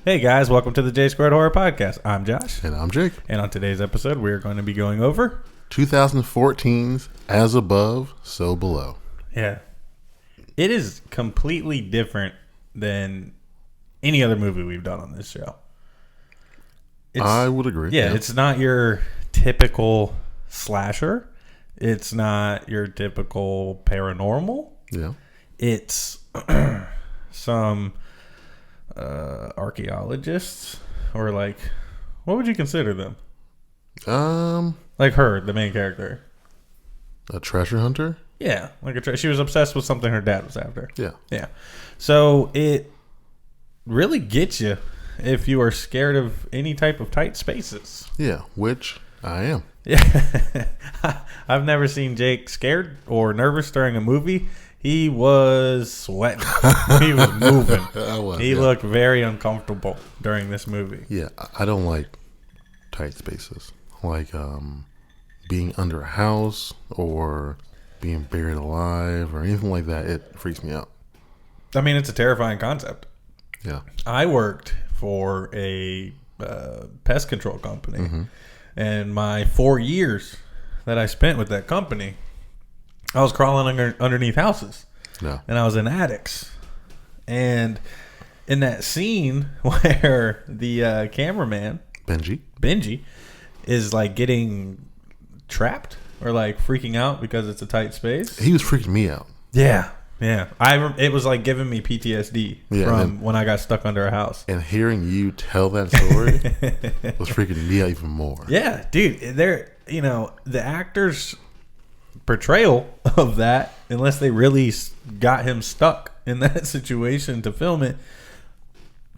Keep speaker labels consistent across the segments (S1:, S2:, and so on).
S1: Hey guys, welcome to the J Squared Horror Podcast. I'm Josh.
S2: And I'm Jake.
S1: And on today's episode, we're going to be going over
S2: 2014's As Above, So Below.
S1: Yeah. It is completely different than any other movie we've done on this show.
S2: I would agree.
S1: Yeah, it's not your typical slasher. It's not your typical paranormal.
S2: Yeah.
S1: It's some archaeologists, or like, what would you consider them?
S2: Like
S1: her, the main character.
S2: A treasure hunter?
S1: Yeah, like she was obsessed with something her dad was after.
S2: Yeah.
S1: Yeah. So it really gets you if you are scared of any type of tight spaces.
S2: Yeah, which I am.
S1: Yeah. I've never seen Jake scared or nervous during a movie. He was sweating. He was moving. He looked very uncomfortable during this movie.
S2: Yeah, I don't like tight spaces. Like being under a house or being buried alive or anything like that. It freaks me out.
S1: I mean, it's a terrifying concept.
S2: Yeah.
S1: I worked for a pest control company. Mm-hmm. And my 4 years that I spent with that company, I was crawling underneath houses.
S2: Yeah.
S1: And I was in attics. And in that scene where the cameraman, Benji, is like getting trapped or like freaking out because it's a tight space.
S2: He was freaking me out.
S1: Yeah. Yeah. It was like giving me PTSD from when I got stuck under a house.
S2: And hearing you tell that story was freaking me out even more.
S1: Yeah, dude. The actors' portrayal of that, unless they really got him stuck in that situation to film it,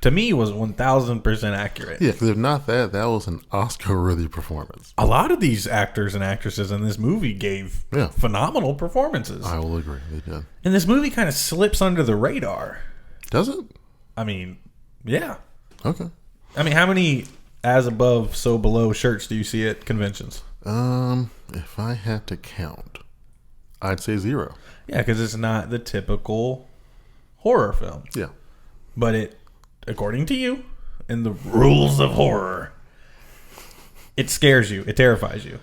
S1: to me was 1,000% accurate.
S2: Yeah, because if not that was an Oscar-worthy performance.
S1: A lot of these actors and actresses in this movie gave phenomenal performances.
S2: I will agree, they did.
S1: And this movie kind of slips under the radar.
S2: Does it?
S1: I mean, yeah.
S2: Okay.
S1: I mean, how many As Above, So Below shirts do you see at conventions?
S2: If I had to count, I'd say 0.
S1: Yeah, because it's not the typical horror film.
S2: Yeah.
S1: But it, according to you, in the rules of horror, it scares you. It terrifies you.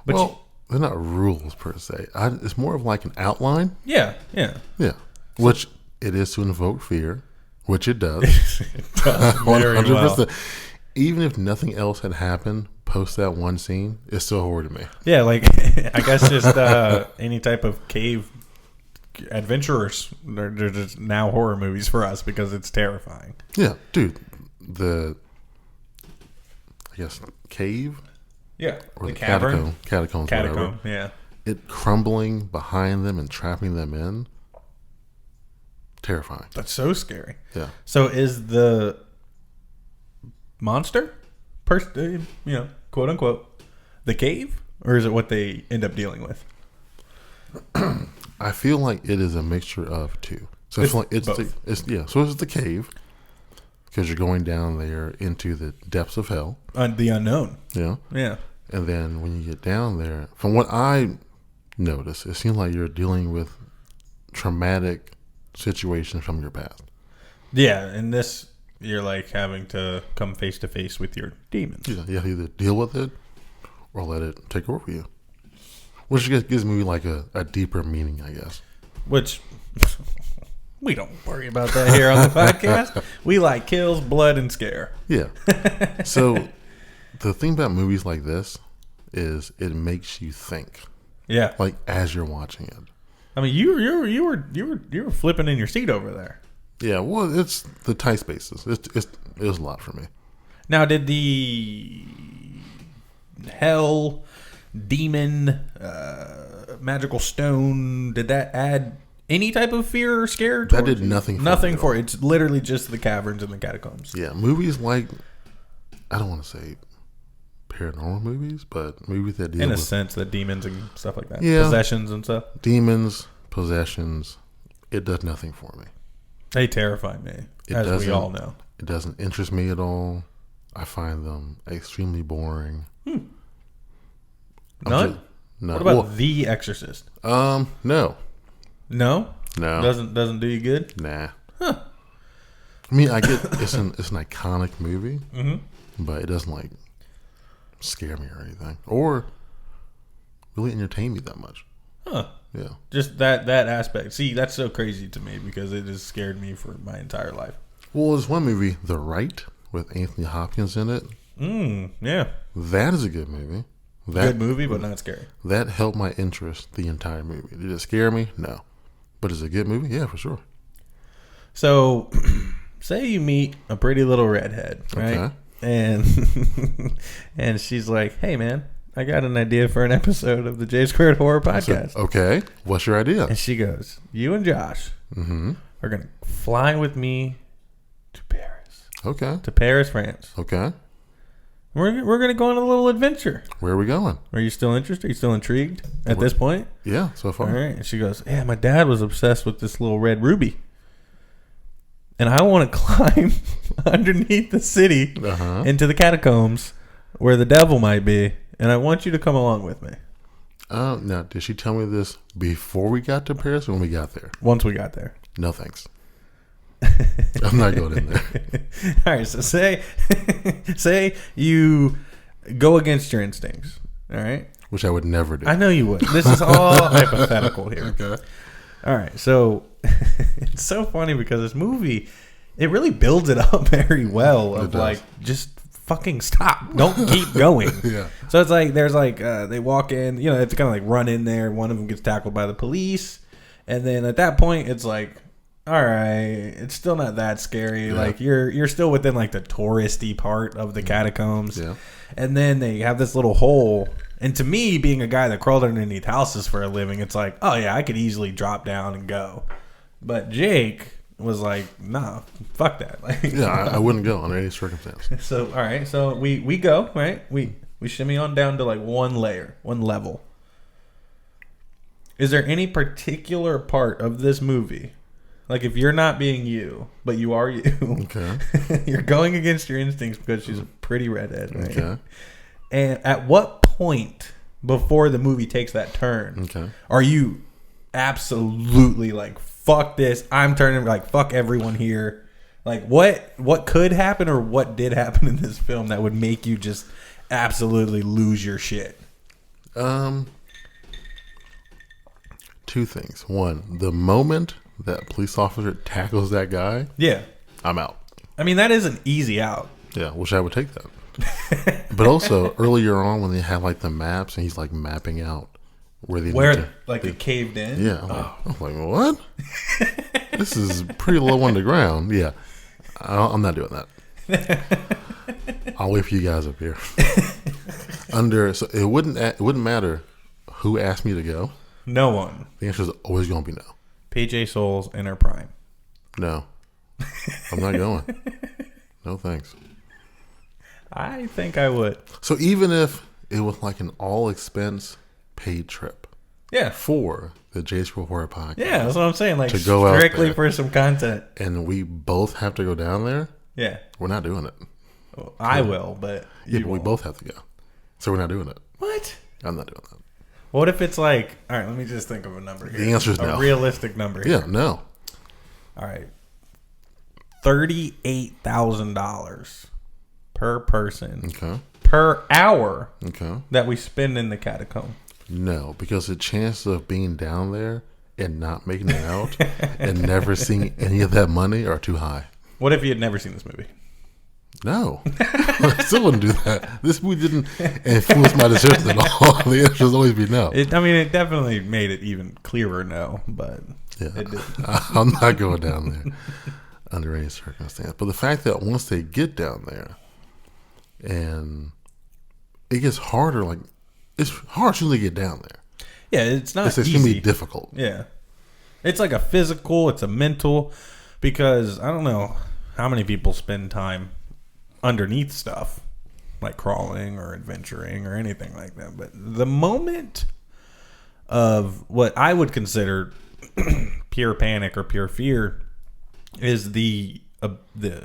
S1: But
S2: they're not rules per se. It's more of like an outline.
S1: Yeah.
S2: Which it is to invoke fear, which it does.
S1: It does very 100%. Well.
S2: Even if nothing else had happened post that one scene, it's still horror to me.
S1: Yeah, like I guess just any type of cave adventurers, they're just now horror movies for us because it's terrifying.
S2: Yeah, dude, cave,
S1: or
S2: the
S1: cavern,
S2: catacombs,
S1: whatever. Yeah,
S2: it crumbling behind them and trapping them in, terrifying.
S1: That's so scary.
S2: Yeah.
S1: So is the monster, quote unquote, the cave, or is it what they end up dealing with?
S2: I feel like it is a mixture of two. So I feel like it's the cave because you're going down there into the depths of hell,
S1: the unknown.
S2: Yeah. And then when you get down there, from what I noticed, it seems like you're dealing with traumatic situations from your past.
S1: Yeah, and this, you're like having to come face to face with your demons.
S2: Yeah, you have to either deal with it or let it take over you. Which gives me like a deeper meaning, I guess.
S1: Which we don't worry about that here on the podcast. We like kills, blood, and scare.
S2: Yeah. So the thing about movies like this is it makes you think.
S1: Yeah.
S2: Like as you're watching it.
S1: I mean, you were flipping in your seat over there.
S2: Yeah. Well, it's the tight spaces. It was a lot for me.
S1: Now, did the hell, demon, magical stone, did that add any type of fear or scare?
S2: That did nothing.
S1: Nothing for it. It's literally just the caverns and the catacombs.
S2: Yeah, movies like, I don't want to say paranormal movies, but movies that deal
S1: in a
S2: with,
S1: sense, the demons and stuff like that.
S2: Yeah,
S1: possessions and stuff.
S2: Demons, possessions. It does nothing for me.
S1: They terrify me, as we all know.
S2: It doesn't interest me at all. I find them extremely boring.
S1: None?
S2: No.
S1: What about The Exorcist?
S2: No.
S1: No?
S2: No.
S1: Doesn't do you good?
S2: Nah.
S1: Huh.
S2: I mean, I get it's an iconic movie, but it doesn't like scare me or anything, or really entertain me that much.
S1: Huh.
S2: Yeah.
S1: Just that aspect. See, that's so crazy to me because it has scared me for my entire life.
S2: Well, there's one movie, The Right, with Anthony Hopkins in it.
S1: Yeah.
S2: That is a good movie.
S1: Good movie, but not scary.
S2: That held my interest the entire movie. Did it scare me? No. But is it a good movie? Yeah, for sure.
S1: So, say you meet a pretty little redhead, right?
S2: Okay.
S1: And she's like, "Hey, man, I got an idea for an episode of the J Squared Horror Podcast."
S2: Okay. What's your idea?
S1: And she goes, "You and Josh are going to fly with me to Paris.
S2: Okay.
S1: To Paris, France.
S2: Okay.
S1: We're going to go on a little adventure.
S2: Where are we going?
S1: Are you still interested? Are you still intrigued at this point?"
S2: Yeah, so far.
S1: All right. And she goes, "Yeah, my dad was obsessed with this little red ruby. And I want to climb underneath the city into the catacombs where the devil might be. And I want you to come along with me."
S2: Now, did she tell me this before we got to Paris or when we got there?
S1: Once we got there.
S2: No, thanks. I'm not going in there.
S1: All right. So say you go against your instincts. All right.
S2: Which I would never do.
S1: I know you would. This is all hypothetical here.
S2: Okay.
S1: All right. So it's so funny because this movie, it really builds it up very well of like, just fucking stop. Don't keep going.
S2: Yeah.
S1: So it's like, there's like, they walk in, you know, they have to kind of like run in there. One of them gets tackled by the police. And then at that point, it's like, all right, it's still not that scary. Yeah. Like you're still within like the touristy part of the catacombs.
S2: Yeah.
S1: And then they have this little hole. And to me, being a guy that crawled underneath houses for a living, it's like, oh yeah, I could easily drop down and go. But Jake was like, nah, fuck that. Like,
S2: yeah, I wouldn't go under any circumstance.
S1: So all right, so we go, right? We shimmy on down to like one level. Is there any particular part of this movie, like if you're not being you, but you are you,
S2: okay,
S1: you're going against your instincts because she's a pretty redhead, right?
S2: Okay.
S1: And at what point before the movie takes that turn, are you absolutely like, fuck this, I'm turning, like, fuck everyone here? Like, what could happen or what did happen in this film that would make you just absolutely lose your shit?
S2: Two things. One, the moment that police officer tackles that guy,
S1: yeah,
S2: I'm out.
S1: I mean, that is an easy out.
S2: Yeah, wish I would take that. But also earlier on when they have like the maps and he's like mapping out where
S1: they caved in.
S2: Yeah, I'm like what? This is pretty low on the ground. Yeah, I'm not doing that. I'll wait for you guys up here. So it wouldn't matter who asked me to go.
S1: No one.
S2: The answer is always going to be no.
S1: PJ Souls in her prime.
S2: No, I'm not going. No thanks.
S1: I think I would.
S2: So even if it was like an all-expense paid trip,
S1: yeah,
S2: for the J Squared Horror Podcast,
S1: yeah, that's what I'm saying. Like
S2: to go
S1: strictly
S2: out
S1: for some content,
S2: and we both have to go down there.
S1: Yeah,
S2: we're not doing it.
S1: Well, I will, but
S2: yeah, but we both have to go, so we're not doing it.
S1: What?
S2: I'm not doing that.
S1: What if it's like, all right, let me just think of a number here.
S2: The answer is no.
S1: A realistic number here.
S2: Yeah, no.
S1: All right, $38,000 per person.
S2: Okay.
S1: Per hour.
S2: Okay.
S1: That we spend in the catacomb.
S2: No, because the chance of being down there and not making it out and never seeing any of that money are too high.
S1: What if you had never seen this movie?
S2: No. I still wouldn't do that. This movie didn't influence my decision at all. The answer will always be no.
S1: It definitely made it even clearer no, but
S2: yeah,
S1: it didn't.
S2: I'm not going down there under any circumstance. But the fact that once they get down there and it gets harder, like it's hard as soon as they get down there.
S1: Yeah, it's not
S2: It's
S1: easy.
S2: going to be difficult.
S1: Yeah. It's like a physical, it's a mental, because I don't know how many people spend time underneath stuff, like crawling or adventuring or anything like that. But the moment of what I would consider pure panic or pure fear is the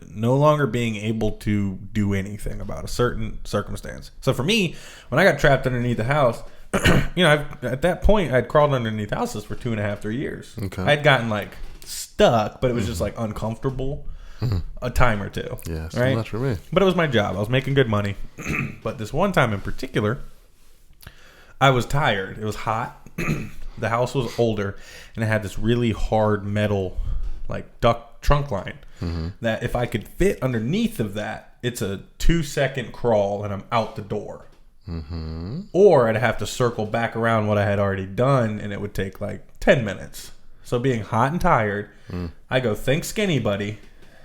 S1: no longer being able to do anything about a certain circumstance. So for me, when I got trapped underneath the house, at that point I'd crawled underneath houses for 2.5-3 years.
S2: Okay.
S1: I'd gotten like stuck, but it was just like uncomfortable. a time or two.
S2: Yeah, it's
S1: right?
S2: too much for me.
S1: But it was my job. I was making good money. But this one time in particular, I was tired. It was hot. The house was older, and it had this really hard metal, like duck trunk line. That if I could fit underneath of that, it's a 2-second crawl, and I'm out the door. Or I'd have to circle back around what I had already done, and it would take like 10 minutes. So being hot and tired, I go, think skinny, buddy,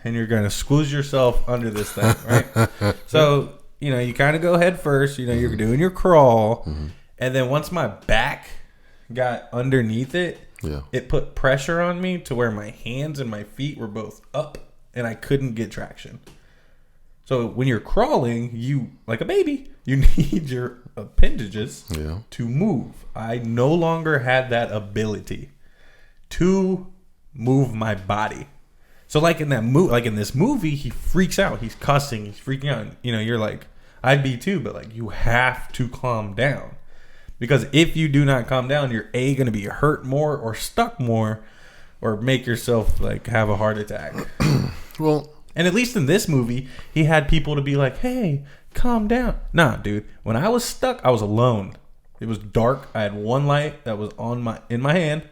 S1: and you're going to squeeze yourself under this thing, right? So, you kind of go head first. You're doing your crawl, and then once my back got underneath it, it put pressure on me to where my hands and my feet were both up, and I couldn't get traction. So when you're crawling, you, like a baby, you need your appendages to move. I no longer had that ability to move my body. So like in this movie, he freaks out. He's cussing. He's freaking out. You're like, I'd be too, but like you have to calm down. Because if you do not calm down, you're going to be hurt more or stuck more or make yourself like have a heart attack.
S2: Well,
S1: and at least in this movie, he had people to be like, hey, calm down. Nah, dude. When I was stuck, I was alone. It was dark. I had one light that was in my hand,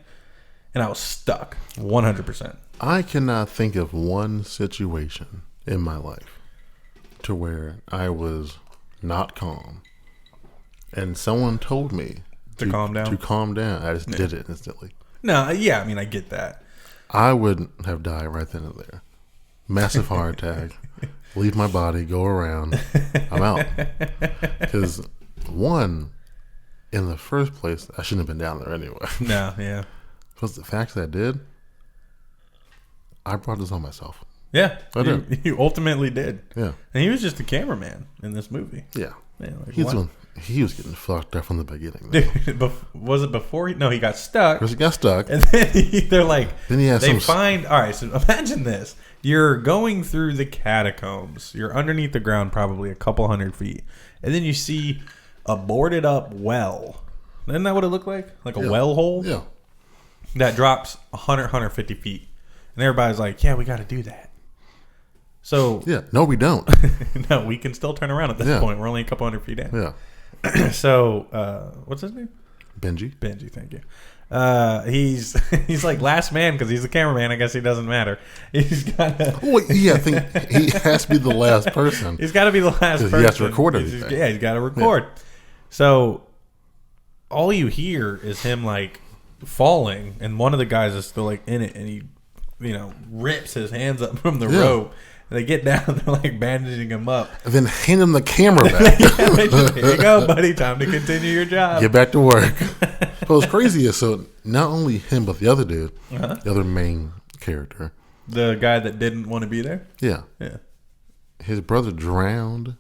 S1: and I was stuck 100%.
S2: I cannot think of one situation in my life to where I was not calm. And someone told me
S1: to calm down.
S2: To calm down. I just did it instantly.
S1: No, yeah, I mean, I get that.
S2: I would have died right then and there. Massive heart attack. Leave my body, go around. I'm out. Because one, in the first place, I shouldn't have been down there anyway.
S1: No, yeah.
S2: Plus the fact that I did, I brought this on myself.
S1: Yeah,
S2: I did.
S1: You ultimately did.
S2: Yeah.
S1: And he was just a cameraman in this movie.
S2: Yeah.
S1: Yeah, like
S2: he was getting fucked up from the beginning.
S1: Dude, was it before? No, he got stuck.
S2: He got stuck.
S1: And then they're like,
S2: then he
S1: find, all right, so imagine this. You're going through the catacombs. You're underneath the ground probably a couple hundred feet. And then you see a boarded up well. Isn't that what it looked like? Like a well hole?
S2: Yeah.
S1: That drops 150 feet. And everybody's like, yeah, we got to do that. So
S2: yeah, no, we don't.
S1: No, we can still turn around at this point. We're only a couple hundred feet down.
S2: Yeah.
S1: So, what's his name?
S2: Benji,
S1: thank you. He's like last man because he's the cameraman. I guess he doesn't matter. He's got to.
S2: Well, yeah, I think he has to be the last person.
S1: He's got to be the last person.
S2: He has to record everything.
S1: He's got to record. Yeah. So all you hear is him like falling, and one of the guys is still like in it, and he, rips his hands up from the rope. They get down, they're like bandaging him up.
S2: And then hand him the camera back.
S1: Here you go, buddy. Time to continue your job.
S2: Get back to work. But what's crazy is, so not only him, but the other dude, the other main character.
S1: The guy that didn't want to be there?
S2: Yeah.
S1: Yeah.
S2: His brother drowned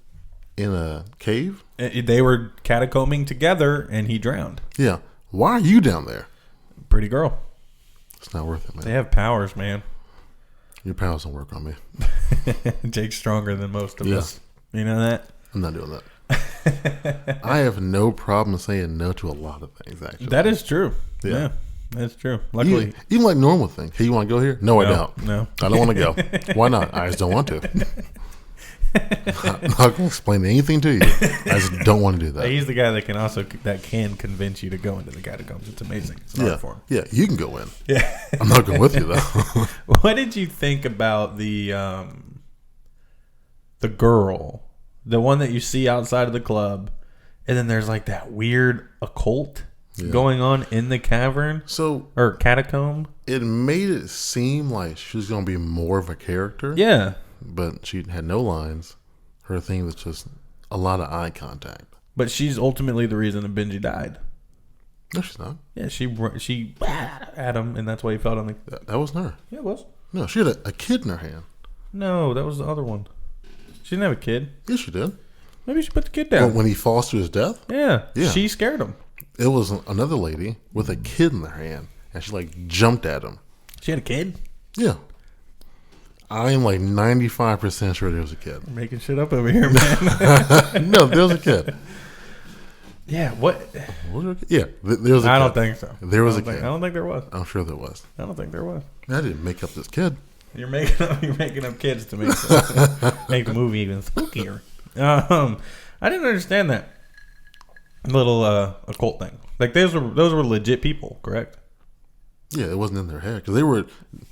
S2: in a cave.
S1: They were catacombing together, and he drowned.
S2: Yeah. Why are you down there?
S1: Pretty girl.
S2: It's not worth it, man.
S1: They have powers, man.
S2: Your powers don't work on me.
S1: Jake's stronger than most of us. You know that?
S2: I'm not doing that. I have no problem saying no to a lot of things, actually.
S1: That is true. Yeah, that's true. Luckily.
S2: Even like normal things. Hey, you want to go here? No, I don't.
S1: No.
S2: I don't want to go. Why not? I just don't want to. I'm not going to explain anything to you. I just don't want to do that.
S1: He's the guy that can convince you to go into the catacombs. It's amazing. It's an art form.
S2: Yeah, you can go in.
S1: Yeah.
S2: I'm not going with you, though.
S1: What did you think about the girl, the one that you see outside of the club, and then there's like that weird occult going on in the cavern? Or catacomb?
S2: It made it seem like she was going to be more of a character.
S1: Yeah.
S2: But she had no lines. Her thing was just a lot of eye contact.
S1: But she's ultimately the reason that Benji died.
S2: No, she's not.
S1: Yeah, she at him, and that's why he fell on the...
S2: That wasn't her.
S1: Yeah, it was.
S2: No, she had a kid in her hand.
S1: No, that was the other one. She didn't have a kid.
S2: Yes, she did.
S1: Maybe she put the kid down.
S2: When he falls to his death?
S1: Yeah. She scared him.
S2: It was another lady with a kid in her hand, and she like jumped at him.
S1: She had a kid?
S2: Yeah. I'm like 95% sure there was a kid.
S1: You're making shit up over here, man.
S2: No, there was a kid.
S1: Yeah, what?
S2: Yeah, there was a kid.
S1: I don't think so.
S2: There was a kid.
S1: I don't think there was.
S2: I'm sure there was.
S1: I don't think there was.
S2: I didn't make up this kid.
S1: You're making up kids to make the movie even spookier. I didn't understand that little occult thing. Like those were legit people, correct?
S2: Yeah, it wasn't in their head because they were.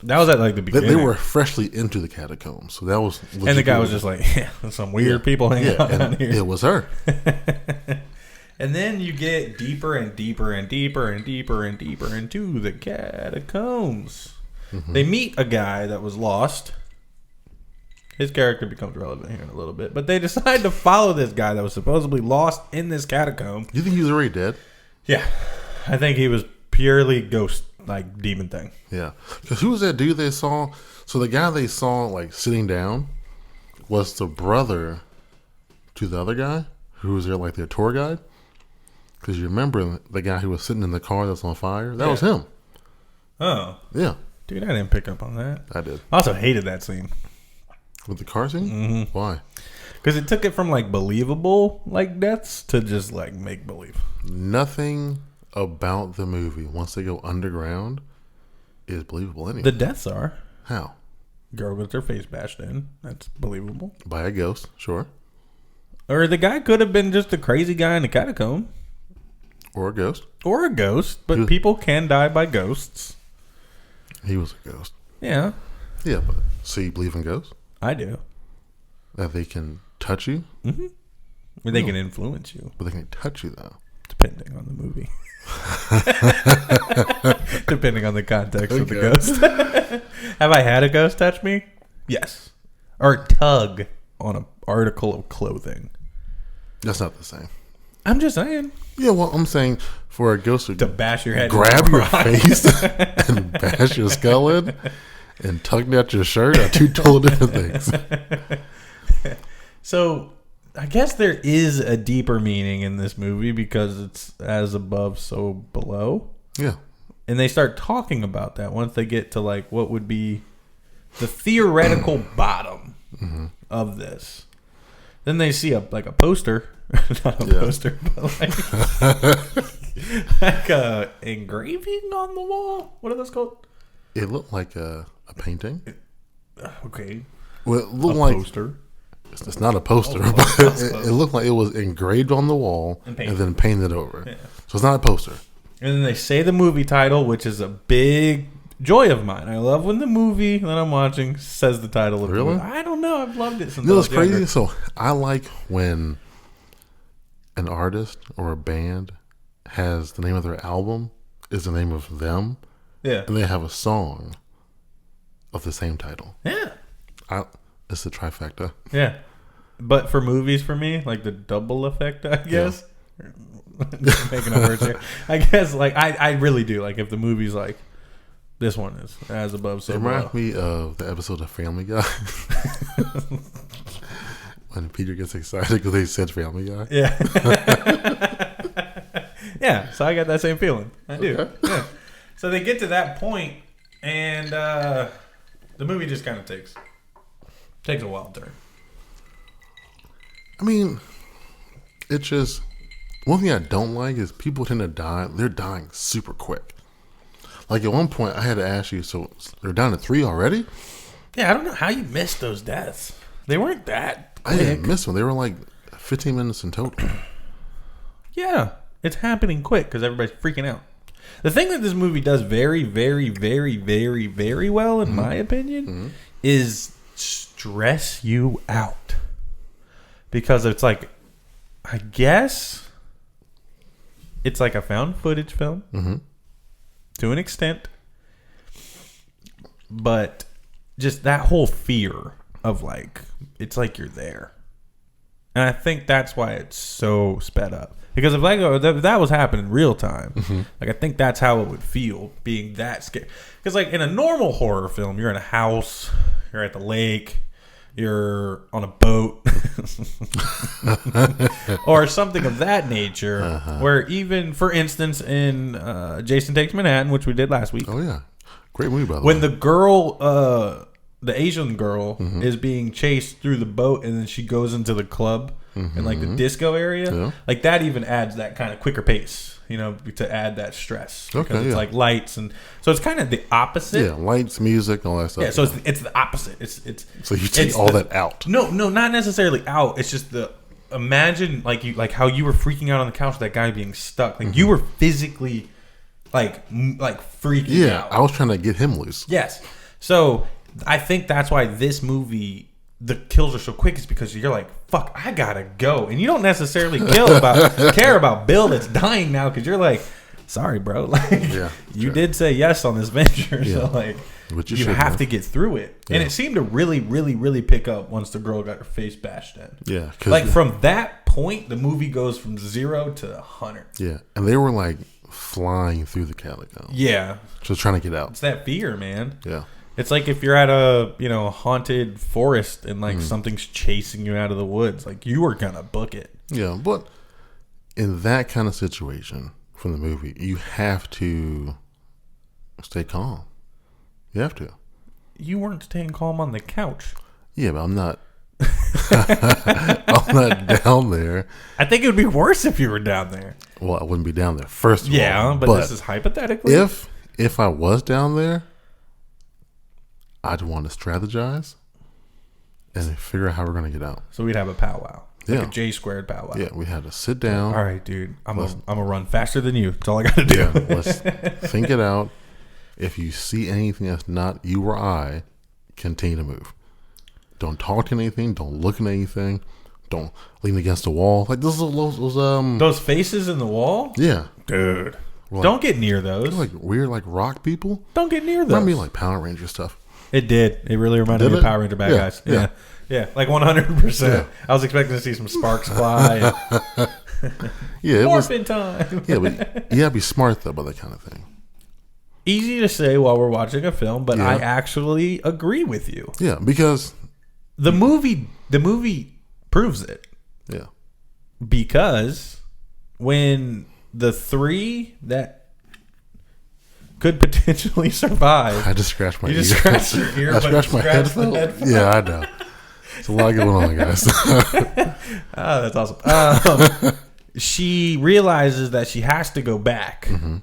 S1: That was at like the beginning.
S2: They were freshly into the catacombs, so that was.
S1: And the guy was just like, "Yeah, there's some weird people hanging out down here."
S2: It was her.
S1: And then you get deeper and deeper and deeper and deeper and deeper into the catacombs. Mm-hmm. They meet a guy that was lost. His character becomes relevant here in a little bit, but they decide to follow this guy that was supposedly lost in this catacomb.
S2: You think he was already dead?
S1: Yeah, I think he was purely ghost. Like demon thing.
S2: Yeah. Because who was that dude they saw? So the guy they saw like sitting down was the brother to the other guy who was there like their tour guide. Because you remember the guy who was sitting in the car that's on fire? That was him.
S1: Oh.
S2: Yeah.
S1: Dude, I didn't pick up on that.
S2: I did.
S1: I also hated that scene.
S2: With the car scene?
S1: Mm-hmm.
S2: Why?
S1: Because it took it from like believable like deaths to just like make believe.
S2: Nothing about the movie once they go underground is believable anyway.
S1: The deaths are.
S2: How?
S1: Girl with her face bashed in. That's believable.
S2: By a ghost, sure.
S1: Or the guy could have been just a crazy guy in the catacomb.
S2: Or a ghost.
S1: Or a ghost. But people can die by ghosts.
S2: He was a ghost.
S1: Yeah.
S2: Yeah, but so you believe in ghosts?
S1: I do.
S2: That they can touch you?
S1: Mm-hmm. Or they can influence you.
S2: But they can touch you though.
S1: Depending on the movie. Depending on the context of the ghost. Have I had a ghost touch me? Yes. Or tug on an article of clothing.
S2: That's not the same.
S1: I'm just saying.
S2: Yeah, well, I'm saying for a ghost
S1: to bash your head,
S2: grab your face and bash your skull in and tug at your shirt are two totally different things.
S1: So I guess there is a deeper meaning in this movie because it's as above, so below.
S2: Yeah.
S1: And they start talking about that once they get to like what would be the theoretical bottom of this. Then they see a poster. Not a poster, but like a engraving on the wall. What are those called?
S2: It looked like a painting.
S1: Okay.
S2: Well, it looked like
S1: poster.
S2: It's not a poster, but it looked like it was engraved on the wall and then painted over. Yeah. So it's not a poster.
S1: And then they say the movie title, which is a big joy of mine. I love when the movie that I'm watching says the title of the movie. I don't know. I've loved it since I was
S2: crazy?
S1: younger.
S2: So I like when an artist or a band has the name of their album is the name of them.
S1: Yeah.
S2: And they have a song of the same title.
S1: Yeah.
S2: It's the trifecta.
S1: Yeah. But for movies, for me, like the double effect, I guess. Yeah. Making up words here. I guess, like, I really do. Like, if the movie's like, this one is as above, so below. It reminds
S2: me of the episode of Family Guy. When Peter gets excited because they said Family Guy.
S1: Yeah. Yeah, so I got that same feeling. I do. Okay. Yeah. So they get to that point, and the movie just kind of takes a wild turn.
S2: I mean, it's just... One thing I don't like is people tend to die. They're dying super quick. Like at one point, I had to ask you, so they're down to 3 already?
S1: Yeah, I don't know how you missed those deaths. They weren't that quick.
S2: I didn't miss them. They were like 15 minutes in total.
S1: Yeah, it's happening quick because everybody's freaking out. The thing that this movie does very, very, very, very, very well, in my opinion, is stress you out. Because it's like, I guess... It's like a found footage film to an extent, but just that whole fear of like, it's like you're there. And I think that's why it's so sped up. Because if that was happening in real time, like I think that's how it would feel being that scared. Because like in a normal horror film, you're in a house, you're at the lake, you're on a boat or something of that nature where even, for instance, in Jason Takes Manhattan, which we did last week.
S2: Oh, yeah. Great movie, by the way.
S1: When the girl, the Asian girl, is being chased through the boat and then she goes into the club and like the disco area, like that even adds that kind of quicker pace to add that stress. Because it's like lights. And so it's kind of the opposite.
S2: Yeah, lights, music, all that stuff.
S1: Yeah, so it's the opposite. It's
S2: so you take all that out.
S1: No, not necessarily out. It's just imagine like how you were freaking out on the couch with that guy being stuck. Like you were physically like freaking out.
S2: Yeah, I was trying to get him loose.
S1: Yes. So I think that's why this movie, the kills are so quick, is because you're like, fuck, I gotta go. And you don't necessarily care about Bill that's dying now, because you're like, sorry, bro. Like, you did say yes on this venture. So, like, you have to get through it. Yeah. And it seemed to really, really, really pick up once the girl got her face bashed in.
S2: Yeah.
S1: Like, from that point, the movie goes from 0 to 100.
S2: Yeah. And they were, like, flying through the catacombs.
S1: Yeah.
S2: Just trying to get out.
S1: It's that fear, man.
S2: Yeah.
S1: It's like if you're at a haunted forest and like something's chasing you out of the woods, like you are gonna book it.
S2: Yeah, but in that kind of situation from the movie, you have to stay calm. You have to.
S1: You weren't staying calm on the couch.
S2: Yeah, but I'm not. I'm not down there.
S1: I think it would be worse if you were down there.
S2: Well, I wouldn't be down there first of all.
S1: Yeah, but this is hypothetically.
S2: If I was down there, I'd want to strategize and figure out how we're going to get out.
S1: So we'd have a powwow. Like a J squared powwow.
S2: Yeah, we had to sit down.
S1: All right, dude. I'm going to run faster than you. That's all I got to do.
S2: Yeah, let's think it out. If you see anything that's not you or I, continue to move. Don't talk to anything. Don't look at anything. Don't lean against the wall. Like
S1: those faces in the wall?
S2: Yeah.
S1: Dude. Don't get near those.
S2: Like weird like rock people.
S1: Don't get near those.
S2: Remind me like Power Ranger stuff.
S1: It did. It really reminded me of Power Ranger bad guys. Yeah. Like 100%. Yeah. I was expecting to see some sparks fly.
S2: Yeah, it was
S1: morphin' time.
S2: Yeah, but you gotta be smart though about that kind of thing.
S1: Easy to say while we're watching a film, but I actually agree with you.
S2: Yeah, because
S1: the movie proves it.
S2: Yeah.
S1: Because when the 3 that could potentially survive.
S2: I just scratched my ear.
S1: You just scratched your ear.
S2: I scratched my headphone. Yeah, I know. It's a lot going on, guys.
S1: Oh, that's awesome. She realizes that she has to go back. Mm-hmm.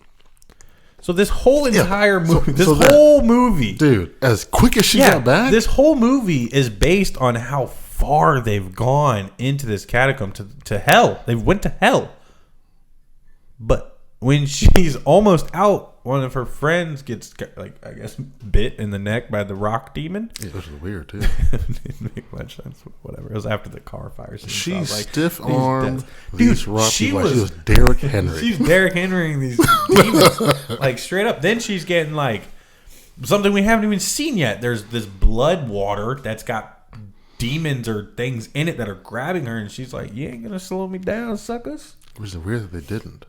S1: So this whole entire movie, whole movie,
S2: dude, as quick as she got back,
S1: this whole movie is based on how far they've gone into this catacomb to hell. They went to hell, but when she's almost out, one of her friends gets, like, I guess, bit in the neck by the rock demon.
S2: Yeah, which is weird, too.
S1: Didn't make much sense. Whatever. It was after the car fire scene.
S2: She's
S1: so like,
S2: stiff-armed these rock people. Like she was Derrick Henry.
S1: She's Derrick Henrying these demons. Like, straight up. Then she's getting, like, something we haven't even seen yet. There's this blood water that's got demons or things in it that are grabbing her. And she's like, you ain't going to slow me down, suckers.
S2: Which is weird that they didn't.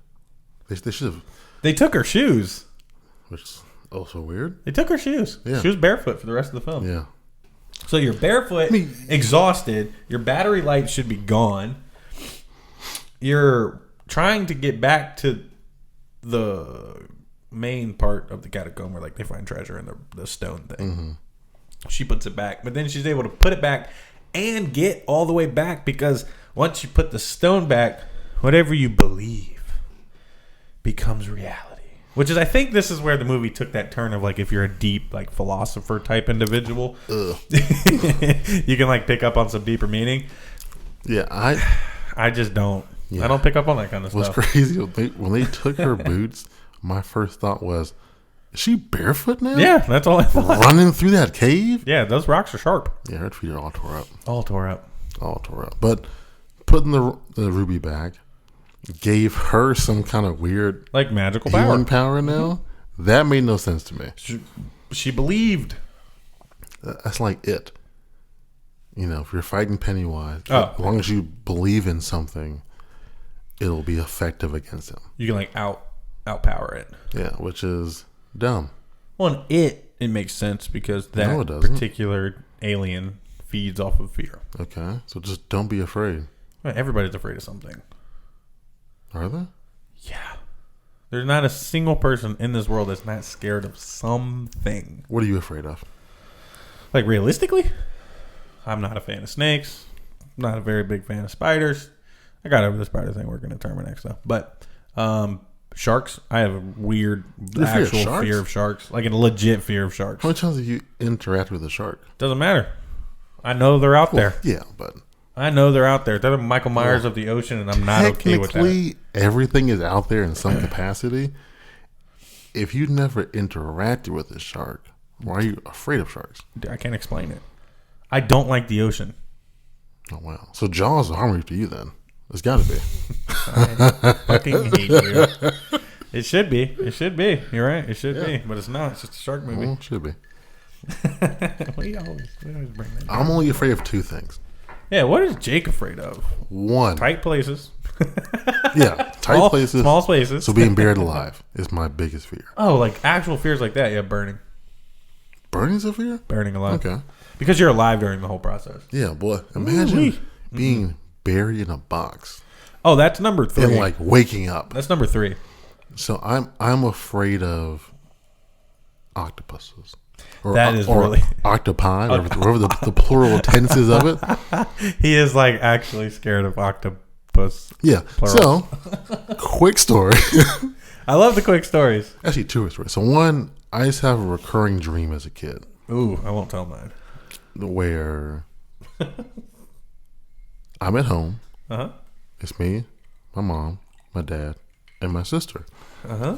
S2: They should have.
S1: They took her shoes.
S2: Which is also weird.
S1: They took her shoes.
S2: Yeah.
S1: She was barefoot for the rest of the film.
S2: Yeah.
S1: So you're barefoot, exhausted. Your battery light should be gone. You're trying to get back to the main part of the catacomb where, like, they find treasure in the stone thing. Mm-hmm. She puts it back. But then she's able to put it back and get all the way back, because once you put the stone back, whatever you believe becomes reality. Which is, I think this is where the movie took that turn of, like, if you're a deep, like, philosopher type individual, you can, like, pick up on some deeper meaning.
S2: Yeah,
S1: I just don't. Yeah. I don't pick up on that kind of stuff.
S2: What's crazy, when they took her boots, my first thought was, is she barefoot now?
S1: Yeah, that's all I thought.
S2: Running through that cave?
S1: Yeah, those rocks are sharp.
S2: Yeah, her feet are all tore up.
S1: All tore up.
S2: But putting the ruby back gave her some kind of weird,
S1: like, magical
S2: power now. Mm-hmm. That made no sense to me.
S1: She believed.
S2: That's like it. You know, if you're fighting Pennywise, as long as you believe in something, it'll be effective against him.
S1: You can, like, outpower it.
S2: Yeah, which is dumb.
S1: Well, it makes sense because that particular alien feeds off of fear.
S2: Okay, so just don't be afraid.
S1: Well, everybody's afraid of something.
S2: Are they?
S1: Yeah. There's not a single person in this world that's not scared of something.
S2: What are you afraid of?
S1: Like, realistically, I'm not a fan of snakes. I'm not a very big fan of spiders. I got over the spider thing. We're going to Terminex, though. But Sharks. I have a weird fear of sharks. Like a legit fear of sharks.
S2: How many times have you interacted with a shark?
S1: Doesn't matter. I know they're out there.
S2: Yeah, but
S1: I know they're out there. They're the Michael Myers of the ocean, and I'm not okay with that.
S2: Technically, everything is out there in some capacity. If you never interacted with a shark, why are you afraid of sharks?
S1: I can't explain it. I don't like the ocean.
S2: Oh, wow. So Jaws is harmony to you then. It's got to be.
S1: I fucking hate you. It should be. It should be. You're right. It should be. But it's not. It's just a shark movie.
S2: Well, it should be.
S1: we always bring that
S2: I'm only afraid of two things.
S1: Yeah, what is Jake afraid of?
S2: One.
S1: Tight places.
S2: Tight places.
S1: Small spaces.
S2: So being buried alive is my biggest fear.
S1: Oh, like actual fears like that. Yeah, burning.
S2: Burning's a fear?
S1: Burning alive.
S2: Okay.
S1: Because you're alive during the whole process.
S2: Yeah, boy. Imagine being buried in a box.
S1: Oh, that's number 3.
S2: And like waking up.
S1: That's number 3.
S2: So I'm afraid of octopuses. Or,
S1: that is
S2: or
S1: really
S2: octopi, whatever the plural tenses of it.
S1: He is like actually scared of octopus.
S2: Yeah.
S1: Plural.
S2: So, quick story.
S1: I love the quick stories.
S2: Actually, 2 stories. So one, I used to have a recurring dream as a kid.
S1: Ooh, I won't tell mine.
S2: Where I'm at home.
S1: Uh-huh.
S2: It's me, my mom, my dad, and my sister.
S1: Uh-huh.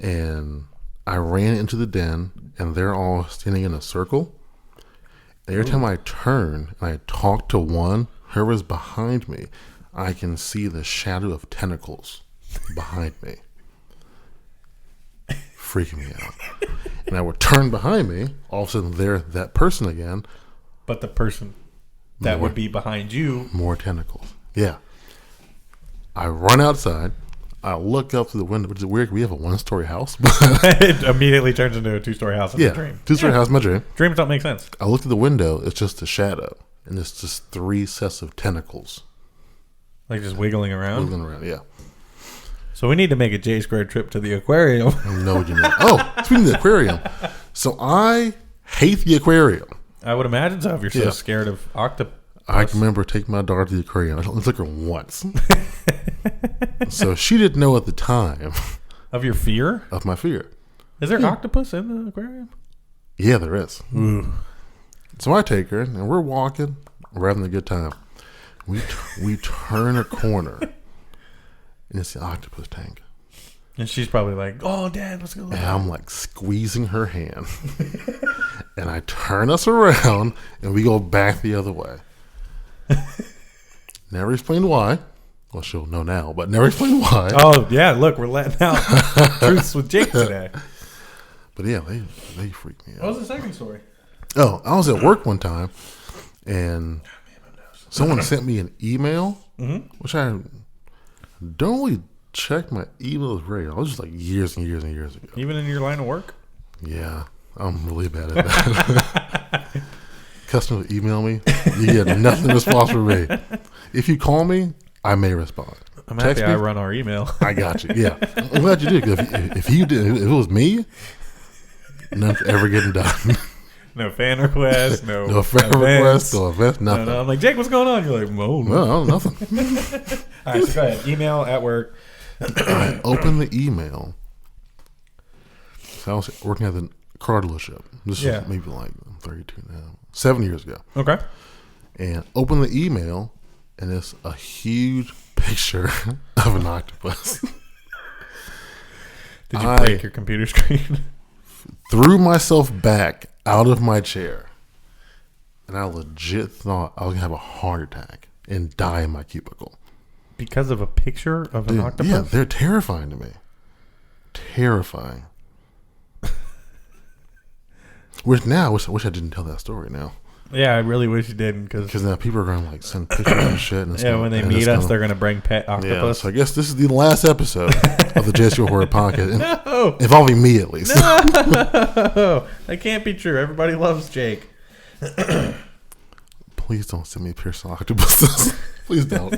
S2: And I ran into the den, and they're all standing in a circle. And every time I turn and I talk to one, whoever's behind me, I can see the shadow of tentacles behind me. Freaking me out. And I would turn behind me, all of a sudden they're that person again.
S1: But the person that would be behind you.
S2: More tentacles. Yeah. I run outside. I look up through the window, which is weird. We have a 1-story house.
S1: It immediately turns into a 2-story house in a dream.
S2: 2-story house in my dream.
S1: Dreams don't make sense.
S2: I look through the window. It's just a shadow. And it's just 3 sets of tentacles.
S1: Like just wiggling around?
S2: Wiggling around, yeah.
S1: So we need to make a J-squared trip to the aquarium.
S2: No, what you mean. Oh, speaking of the aquarium. So I hate the aquarium.
S1: I would imagine so if you're so scared of octopus.
S2: I can remember taking my daughter to the aquarium. I only took her once. So she didn't know at the time.
S1: Of your fear?
S2: Of my fear.
S1: Is there octopus in the aquarium?
S2: Yeah, there is.
S1: Ooh.
S2: So I take her, and we're walking. We're having a good time. We turn a corner, and it's the octopus tank.
S1: And she's probably like, "Oh, Dad, what's going on?"
S2: And I'm like squeezing her hand. And I turn us around, and we go back the other way. Never explained why. Well, she'll know now, but never explained why.
S1: Oh, yeah, look, we're letting out truths with Jake today.
S2: But yeah, they freaked me out.
S1: What was the second story?
S2: Oh, I was at work one time, and someone sent me an email, which I don't really check my emails very often. I was just like years and years and years ago.
S1: Even in your line of work?
S2: Yeah, I'm really bad at that. Customers email me, you get nothing response from me. If you call me, I may respond.
S1: I'm happy I run our email.
S2: I got you. Yeah, I'm glad you did. If you did, if it was me, nothing's ever getting done.
S1: No fan request. No
S2: fan request. No events. Nothing.
S1: No. I'm like, Jake, what's going on? You're like,
S2: no, nothing.
S1: All right, so go ahead. Email at work.
S2: I opened the email. So I was working at the car dealership. This is maybe like I'm 32 now. 7 years ago.
S1: Okay.
S2: And open the email, and it's a huge picture of an octopus.
S1: Did you break your computer screen?
S2: Threw myself back out of my chair, and I legit thought I was gonna have a heart attack and die in my cubicle
S1: because of a picture of an octopus.
S2: Yeah, they're terrifying to me. Terrifying. Which now, I wish I didn't tell that story now.
S1: Yeah, I really wish you didn't, because
S2: now people are going to like send pictures and shit. And
S1: when they meet us, they're going to bring pet octopus.
S2: Yeah, so I guess this is the last episode of the JSU Horror Podcast,
S1: No.
S2: involving me at least.
S1: No, that can't be true. Everybody loves Jake.
S2: Please don't send me piercing octopuses. Please don't.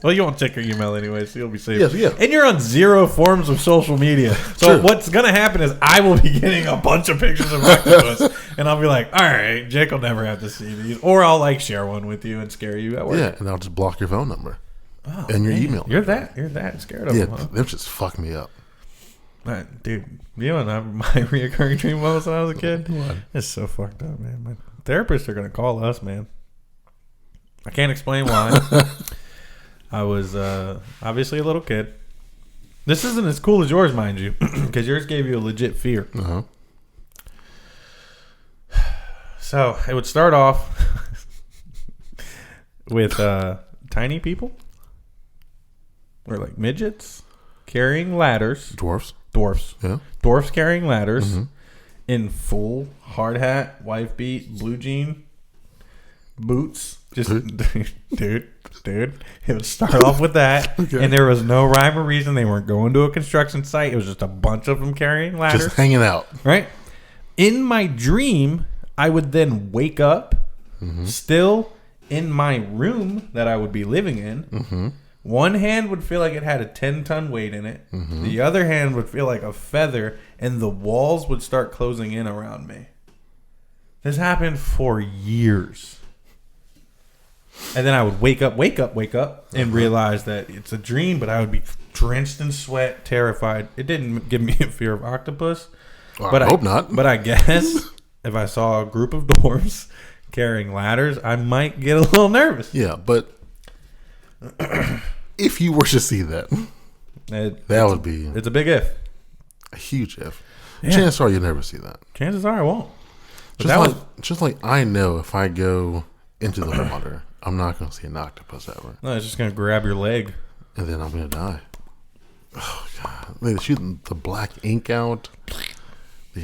S1: Well, you won't check your email anyway, so you'll be safe.
S2: Yes, yeah.
S1: And you're on 0 forms of social media. So what's going to happen is I will be getting a bunch of pictures of octopus, and I'll be like, all right, Jake will never have to see these. Or I'll like share one with you and scare you at work.
S2: Yeah, and I'll just block your phone number
S1: and
S2: your email.
S1: You're that scared of them, huh?
S2: Them just fuck me up.
S1: Dude, you know my reoccurring dream was when I was a kid? What? It's so fucked up, man. My therapists are going to call us, man. I can't explain why. I was obviously a little kid. This isn't as cool as yours, mind you, because yours gave you a legit fear.
S2: Uh-huh.
S1: So it would start off with tiny people, or like midgets, carrying ladders.
S2: Dwarfs.
S1: Yeah. Dwarfs carrying ladders in full hard hat, wife beat, blue jean, boots. Just dude. It would start off with that, okay. And there was no rhyme or reason. They weren't going to a construction site. It was just a bunch of them carrying ladders,
S2: just hanging out.
S1: Right. In my dream, I would then wake up, still in my room that I would be living in. Mm-hmm. One hand would feel like it had a 10-ton weight in it. Mm-hmm. The other hand would feel like a feather, and the walls would start closing in around me. This happened for years. And then I would wake up, and realize that it's a dream, but I would be drenched in sweat, terrified. It didn't give me a fear of octopus.
S2: Well, I hope not.
S1: But I guess if I saw a group of dwarves carrying ladders, I might get a little nervous.
S2: Yeah, but if you were to see that, that would be...
S1: It's a big if.
S2: A huge if. Yeah. Chances are you'll never see that.
S1: Chances are I won't.
S2: Just like I know if I go into the water, I'm not going to see an octopus ever.
S1: No, it's just going to grab your leg.
S2: And then I'm going to die. Oh, God. They're shooting the black ink out.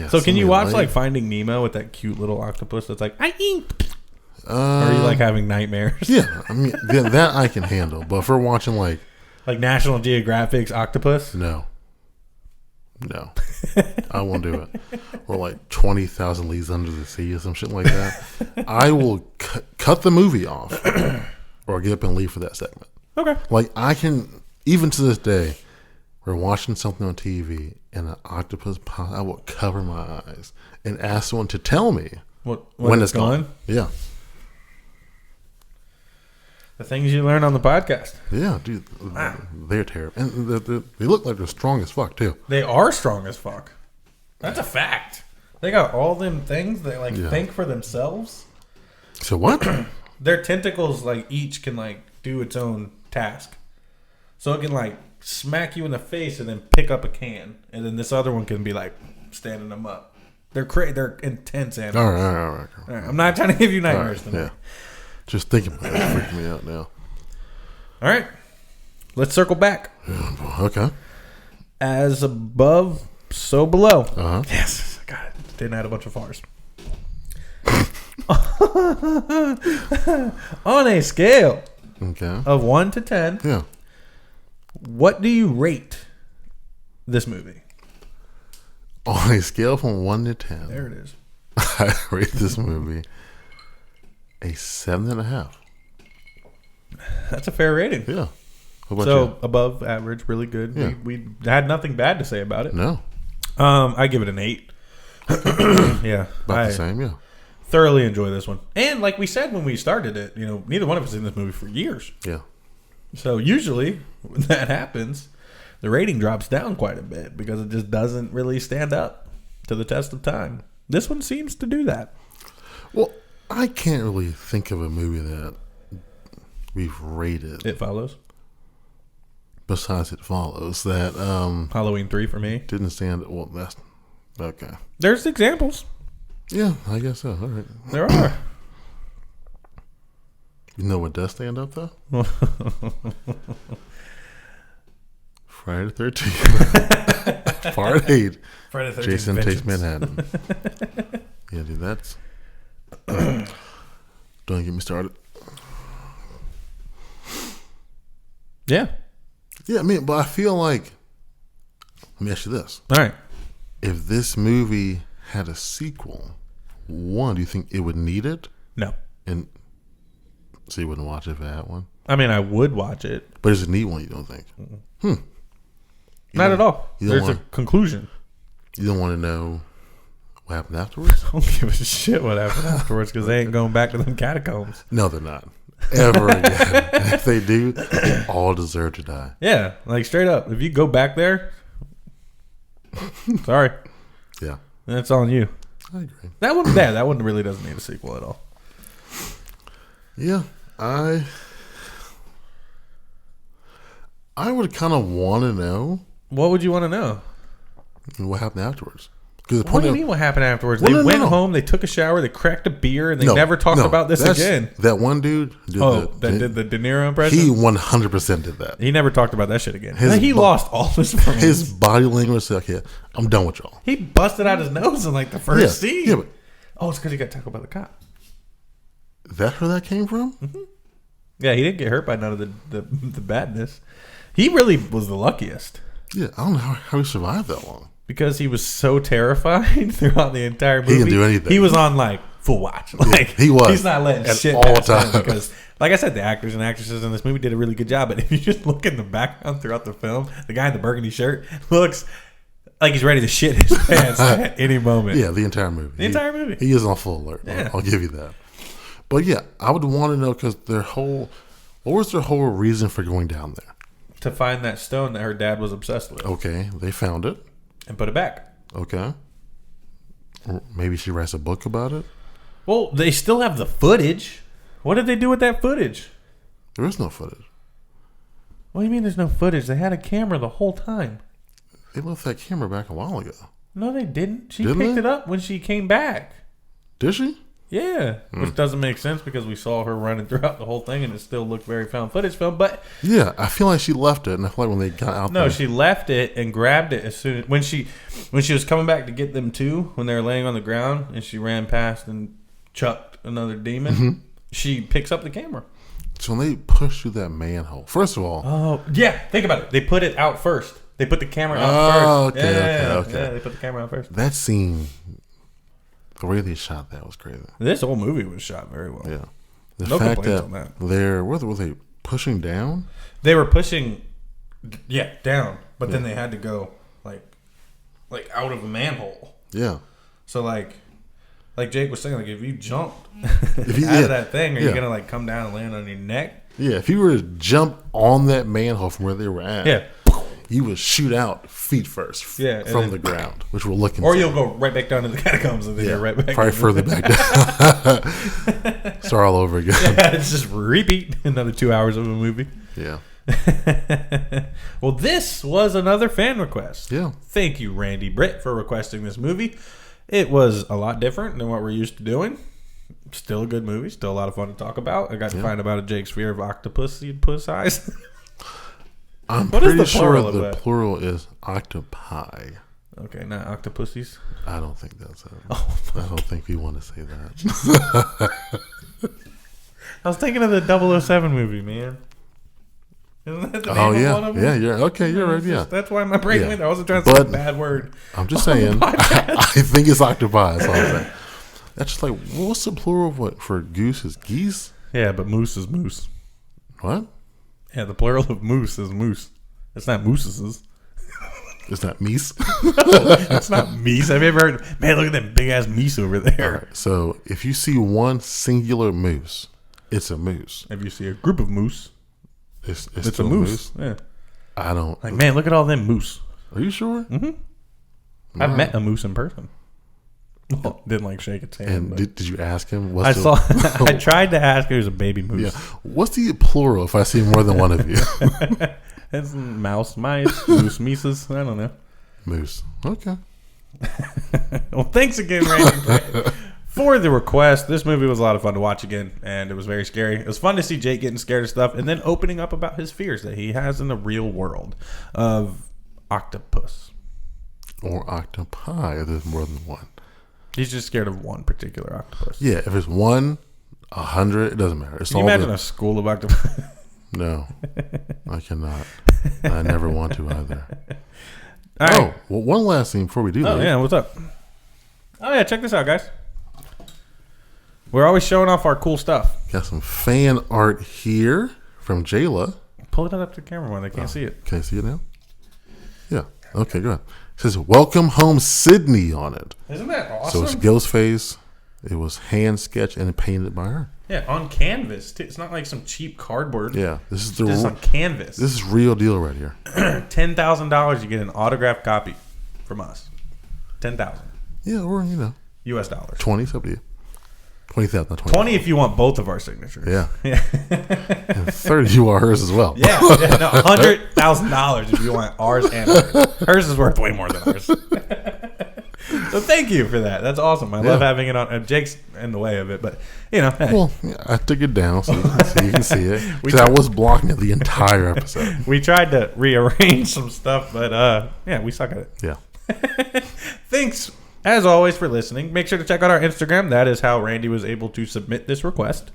S1: So can you watch like Finding Nemo with that cute little octopus that's like, I inked? Or are you like having nightmares?
S2: Yeah. I mean, that I can handle. But if we're watching like
S1: National Geographic's Octopus?
S2: No. I won't do it. Or like 20,000 Leagues Under the Sea or some shit like that. I will cut the movie off or get up and leave for that segment.
S1: Okay.
S2: Like I can, even to this day, we're watching something on TV and an octopus pops, I will cover my eyes and ask someone to tell me when it's gone. Yeah.
S1: The things you learn on the podcast.
S2: Yeah, dude. They're terrible. And they look like they're strong as fuck, too.
S1: They are strong as fuck. That's a fact. They got all them things that think for themselves.
S2: So what?
S1: Their tentacles each can do its own task. So it can smack you in the face and then pick up a can, and then this other one can be standing them up. They're intense animals.
S2: All right.
S1: I'm not trying to give you nightmares tonight.
S2: Yeah. Just thinking about it freaking me out now.
S1: All right. Let's circle back.
S2: Okay.
S1: As above, so below.
S2: Uh-huh.
S1: Yes. God, didn't add a bunch of R's. On a scale of 1 to 10,
S2: yeah.
S1: What do you rate this movie?
S2: On a scale from 1 to 10.
S1: There it is.
S2: I rate this movie a 7.5.
S1: That's a fair rating.
S2: Yeah.
S1: So above average, really good. Yeah. We had nothing bad to say about it.
S2: No.
S1: I give it an 8. Yeah.
S2: About the same, yeah.
S1: Thoroughly enjoy this one. And like we said when we started it, neither one of us in this movie for years.
S2: Yeah.
S1: So usually when that happens, the rating drops down quite a bit because it just doesn't really stand up to the test of time. This one seems to do that.
S2: Well, I can't really think of a movie that we've rated.
S1: It Follows.
S2: Besides It Follows, that
S1: Halloween 3 for me
S2: didn't stand. Well, that's okay.
S1: There's examples.
S2: Yeah, I guess so. All right.
S1: There are.
S2: You know what does stand up though? Friday the 13th, Part 8.
S1: Friday the 13th.
S2: Jason Takes Manhattan. Yeah, dude, that's. Don't get me started.
S1: Yeah.
S2: Yeah, but I feel like. Let me ask you this.
S1: All right.
S2: If this movie had a sequel, do you think it would need it?
S1: No.
S2: And so you wouldn't watch it if it had one?
S1: I mean, I would watch it.
S2: But does it need one, you don't think?
S1: Not at all. There's a conclusion.
S2: You don't want to know what happened afterwards?
S1: I don't give a shit what happened afterwards because they ain't going back to them catacombs.
S2: No, they're not. Ever again. And if they do, they all deserve to die.
S1: Yeah, straight up. If you go back there, Sorry.
S2: Yeah.
S1: That's on you.
S2: I agree.
S1: That one really doesn't need a sequel at all.
S2: Yeah. I would kind of want to know.
S1: What would you want to know?
S2: What happened afterwards?
S1: What do you mean what happened afterwards? They went home, they took a shower, they cracked a beer, and they never talked about this again.
S2: That one dude
S1: did the De Niro impression?
S2: He 100% did that.
S1: He never talked about that shit again. He lost all his friends.
S2: His body language said, okay, I'm done with y'all.
S1: He busted out his nose in like the first scene.
S2: Yeah, but,
S1: it's because he got tackled by the cop.
S2: That's where that came from?
S1: Mm-hmm. Yeah, he didn't get hurt by none of the badness. He really was the luckiest.
S2: Yeah, I don't know how he survived that long.
S1: Because he was so terrified throughout the entire movie.
S2: He didn't do anything.
S1: He was on like full watch. Like
S2: he was.
S1: He's not letting shit
S2: all
S1: pass
S2: time.
S1: him because, like I said, the actors and actresses in this movie did a really good job. But if you just look in the background throughout the film, the guy in the burgundy shirt looks like he's ready to shit his pants at any moment.
S2: Yeah, the entire movie. He is on full alert.
S1: Yeah.
S2: I'll give you that. But yeah, I would want to know because what was their whole reason for going down there?
S1: To find that stone that her dad was obsessed with.
S2: Okay, they found it.
S1: And put it back.
S2: Okay. Or maybe she writes a book about it.
S1: Well, they still have the footage. What did they do with that footage?
S2: There is no footage.
S1: What do you mean there's no footage? They had a camera the whole time.
S2: They left that camera back a while ago.
S1: No, they didn't. She picked it up when she came back.
S2: Did she?
S1: Yeah, which doesn't make sense because we saw her running throughout the whole thing and it still looked very found footage film. But
S2: yeah, I feel like she left it, and I feel like when they got out,
S1: no, she left it and grabbed it as soon as when she was coming back to get them too. When they were laying on the ground and she ran past and chucked another demon, she picks up the camera.
S2: So when they push through that manhole, first of all,
S1: yeah, think about it. They put it out first. They put the camera out first.
S2: Okay.
S1: Yeah, they put the camera out first.
S2: That scene. The way they shot that was crazy.
S1: This whole movie was shot very well.
S2: Yeah.
S1: No complaints on that.
S2: Were they pushing down?
S1: They were pushing, down. But then they had to go like out of a manhole.
S2: Yeah.
S1: So like Jake was saying, like if you jumped out of that thing, are you gonna like come down and land on your neck?
S2: Yeah. If you were to jump on that manhole from where they were at, you would shoot out feet first from the ground, which we're looking
S1: or you'll go right back down to the catacombs and then you're right back.
S2: Probably further back down. Start all over again.
S1: Yeah, it's just repeat another 2 hours of a movie.
S2: Yeah.
S1: Well, this was another fan request.
S2: Yeah.
S1: Thank you, Randy Britt, for requesting this movie. It was a lot different than what we're used to doing. Still a good movie. Still a lot of fun to talk about. I got to find about Jake's fear of octopus puss eyes.
S2: I'm pretty sure the plural is octopi.
S1: Okay, not octopussies.
S2: I don't think that's it. I don't think we want to say that.
S1: I was thinking of the 007 movie, man. Isn't that the name of one of them?
S2: Yeah, you're right. Yeah,
S1: that's why my brain went there. I wasn't trying to say a bad word.
S2: I'm just saying. I think it's octopi. That's all I'm saying. That's just like, what's the plural of what for goose is geese?
S1: Yeah, but moose is moose.
S2: What?
S1: Yeah, the plural of moose is moose. It's not mooses.
S2: It's not meese?
S1: It's not meese. Have you ever heard, man, look at that big ass meese over there.
S2: Right, so if you see one singular moose, it's a moose.
S1: If you see a group of moose,
S2: it's
S1: a moose. Yeah.
S2: I don't.
S1: Like, man, look at all them moose.
S2: Are you sure?
S1: Mm-hmm. I've met a moose in person. Well, didn't like shake its hand.
S2: And did you ask him?
S1: I tried to ask. It was a baby moose.
S2: Yeah. What's the plural if I see more than one of you?
S1: It's mouse, mice, moose, mises. I don't know.
S2: Moose. Okay.
S1: Well, thanks again, Randy, for the request. This movie was a lot of fun to watch again, and it was very scary. It was fun to see Jake getting scared of stuff and then opening up about his fears that he has in the real world of octopus.
S2: Or octopi, if there's more than one.
S1: He's just scared of one particular octopus.
S2: Yeah, if it's 1, 100, it doesn't matter.
S1: Can you imagine a school of octopus?
S2: No, I cannot. I never want to either.
S1: All right.
S2: Well, one last thing before we do that.
S1: Yeah, what's up? Oh, yeah, check this out, guys. We're always showing off our cool stuff.
S2: Got some fan art here from Jayla.
S1: Pull it up to the camera when they can't see it.
S2: Can I see it now? Yeah. Okay, good. It says, "Welcome Home Sydney" on it.
S1: Isn't that awesome?
S2: So it's Ghostface. It was hand sketched and painted by her.
S1: Yeah, on canvas. It's not like some cheap cardboard.
S2: Yeah, this is
S1: on canvas.
S2: This is real deal right here.
S1: $10,000, you get an autographed copy. from us. 10,000.
S2: Yeah, or
S1: US dollars.
S2: 20, it's up to you. 20,000, not 20.
S1: 20 if you want both of our signatures.
S2: Yeah. And 30 you want hers as well.
S1: Yeah. No, $100,000 if you want ours and hers. Hers is worth way more than ours. So thank you for that. That's awesome. I love having it on. Jake's in the way of it, but hey.
S2: Well, I took it down so you can see it. Because I was blocking it the entire episode.
S1: We tried to rearrange some stuff, but we suck at it.
S2: Yeah.
S1: Thanks, as always, for listening. Make sure to check out our Instagram. That is how Randy was able to submit this request.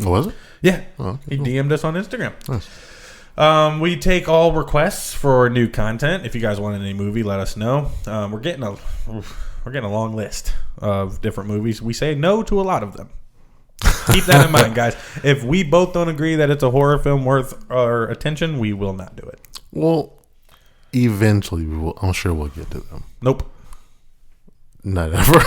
S2: Oh, was it?
S1: Yeah.
S2: Oh, okay,
S1: he DM'd us on Instagram.
S2: Nice.
S1: We take all requests for new content. If you guys want any movie, let us know. We're getting a long list of different movies. We say no to a lot of them. Keep that in mind, guys. If we both don't agree that it's a horror film worth our attention, we will not do it.
S2: Well, eventually I'm sure we'll get to them.
S1: Nope.
S2: Not ever.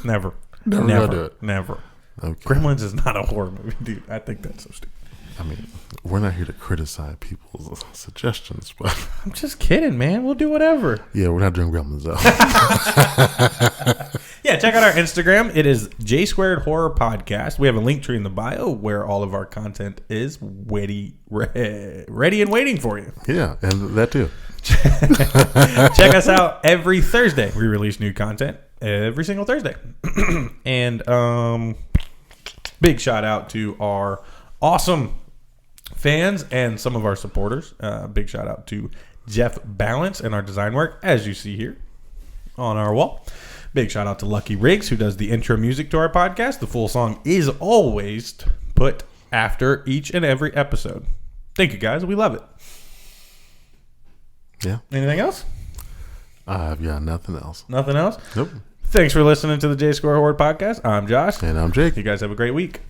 S1: Never.
S2: Never gonna do it.
S1: Never.
S2: Okay.
S1: Gremlins is not a horror movie, dude. I think that's so stupid.
S2: I mean, we're not here to criticize people's suggestions, but
S1: I'm just kidding, man. We'll do whatever.
S2: Yeah, we're not doing Gremlins though.
S1: Yeah, check out our Instagram. It is J Squared Horror Podcast. We have a link tree in the bio where all of our content is ready and waiting for you.
S2: Yeah, and that too.
S1: Check us out every Thursday. We release new content every single Thursday. And big shout out to our awesome fans and some of our supporters. Big shout out to Jeff Balance and our design work, as you see here on our wall. Big shout out to Lucky Riggs, who does the intro music to our podcast. The full song is always put after each and every episode. Thank you, guys. We love it.
S2: Yeah.
S1: Anything else?
S2: I've got nothing else.
S1: Nothing else?
S2: Nope.
S1: Thanks for listening to the J Square Horror Podcast. I'm Josh.
S2: And I'm Jake.
S1: You guys have a great week.